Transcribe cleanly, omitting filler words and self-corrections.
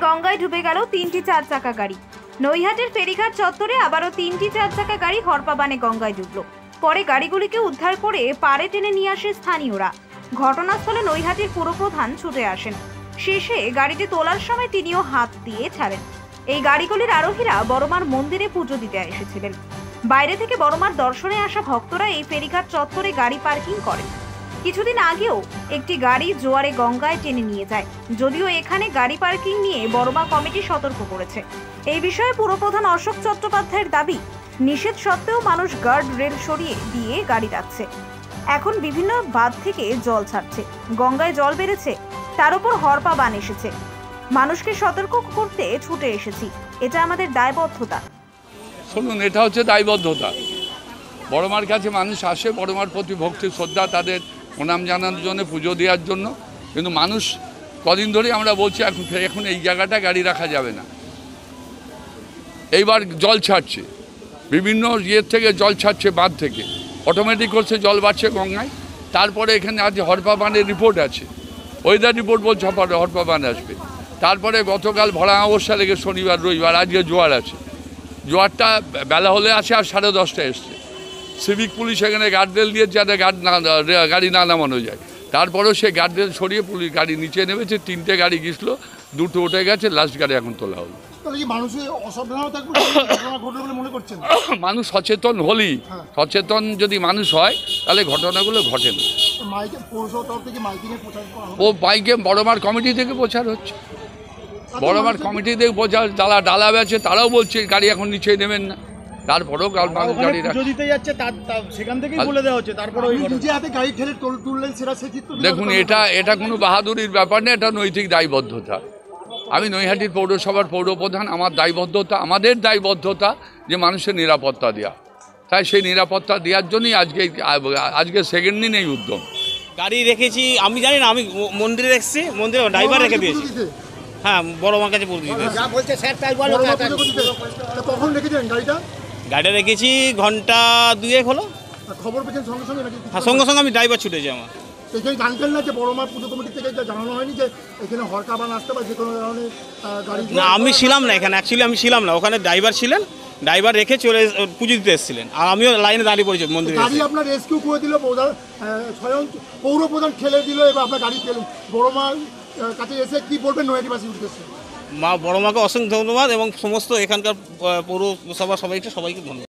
গঙ্গায় ডুবে গেল 3টি 4 চাকা গাড়ি। নৈহাটির ফেরিঘাট চত্বরে আবারও 3টি 4 চাকা গাড়ি হরপাবানে গঙ্গায় ডুবল। পরে গাড়িগুলিকে উদ্ধার করে পাড়ে টেনে নিয়ে আসে স্থানীয়রা। ঘটনাস্থলে নৈহাটির পুরপ্রধান ছুটে আসেন। শেষে গাড়িটি তোলার সময় তিনিও হাত দিয়ে ছাড়েন। এই গাড়িগুলির আরোহীরা বড়মার মন্দিরে পুজো দিতে এসেছিলেন। বাইরে থেকে বড়মার দর্শনে আসা ভক্তরা এই ফেরিঘাট চত্বরে গাড়ি পার্কিং করেন। কিছুদিন আগেও একটি গাড়ি জোয়ারে গঙ্গায় টেনে নিয়ে যায়। যদিও এখানে গাড়ি পার্কিং নিয়ে বড়মা কমিটি সতর্ক করেছে। এই বিষয়ে পুরপ্রধান অশোক চট্টোপাধ্যায়ের দাবি, নিষেধ সত্ত্বেও মানুষ গার্ড রেল সরিয়ে দিয়ে গাড়ি রাখছে। এখন বিভিন্ন বাঁধ থেকে জল ছাড়ছে, গঙ্গায় জল বেড়েছে, তার উপর হরপা বান এসেছে। মানুষকে সতর্ক করতে ছুটে এসেছি, এটা আমাদের দায়বদ্ধতা। শুনুন, এটা হচ্ছে দায়বদ্ধতা। বড়মার কাছে মানুষ আসে, বড়মার প্রতি ভক্তি শ্রদ্ধা, তাদের প্রণাম জানানোর জন্য, পুজো দেওয়ার জন্য। কিন্তু মানুষ কদিন ধরে আমরা বলছি এখন এই জায়গাটা গাড়ি রাখা যাবে না। এইবার জল ছাড়ছে, বিভিন্ন ইয়ের থেকে জল ছাড়ছে, বাঁধ থেকে অটোমেটিক করছে, জল বাড়ছে গঙ্গায়। তারপরে এখানে আজ হরপা বানের রিপোর্ট আছে, ওয়েদার রিপোর্ট বলছে হরপা বান আসবে। তারপরে গতকাল ভরা অবস্থা লেগে শনিবার রবিবার, আজকে জোয়ার আছে। জোয়ারটা বেলা হলে আসে আর 10:30টায় এসছে। সিভিক পুলিশ এখানে গার্ডরেল দিয়ে যাতে গাড়ি না নামানো যায়। তারপরেও সে গার্ডরেল সরিয়ে পুলিশ গাড়ি নিচে নেমেছে। 3টে গাড়ি গেছিলো, 2টো উঠে গেছে, লাস্ট গাড়ি এখন তোলা হলো। মানুষ সচেতন হলেই, সচেতন যদি মানুষ হয় তাহলে ঘটনাগুলো ঘটে না। ও বাইকে বড়মার কমিটি থেকে প্রচার হচ্ছে, বড়মার কমিটি থেকে প্রচার। যারা ডালা বেছে তারাও বলছে গাড়ি এখন নিচে নেবেন না। তারপরেও মানুষ গাড়ি দেখুন, এটা কোনো বাহাদুরির ব্যাপার না, এটা নৈতিক দায়বদ্ধতা। আমি নৈহাটির পৌরসভার পৌরপ্রধান, আমার দায়বদ্ধতা, আমাদের দায়বদ্ধতা যে মানুষের নিরাপত্তা দেওয়া। তাই সেই নিরাপত্তা দেওয়ার জন্যই আজকে সেকেন্ড দিন এই উদ্যম। গাড়ি রেখেছি আমি জানি না, আমি মন্দিরে রেখেছি, মন্দিরে ড্রাইভার রেখে দিয়েছি। হ্যাঁ, বড় মার কাছে পৌঁছে দিয়েছি। গাড়িটা রেখেছি ঘন্টা 2 হলো। খবর পেয়েছেন সঙ্গে সঙ্গে? হ্যাঁ, সঙ্গে সঙ্গে আমি ড্রাইভার ছুটেছি আমার। এখানে জানতেন না যে বড়মার পুজো কমিটি থেকে জানানো হয়নি যে এখানে হরকা বান আসতে বা যে কোনো ধরনের গাড়ি? না, আমি ছিলাম না এখানে, অ্যাকচুয়ালি আমি ছিলাম না ওখানে। ড্রাইভার ছিলেন, ড্রাইভার রেখে চলে পুজো দিতে এসেছিলেন, আর আমিও লাইনে দাঁড়িয়ে পড়েছি মন্দিরে। গাড়ি আপনার রেস্কিউ করে দিল, স্বয়ং পৌরপ্রধান ঠেলে দিল, এবার আপনার গাড়ি পেলেন। বড়মার কাছে এসে কি বলবেন নৈহাটিবাসীর উদ্দেশ্যে? বড়মাকে অসংখ্য ধন্যবাদ এবং সমস্ত এখানকার পৌরসভা সবাইকে ধন্যবাদ।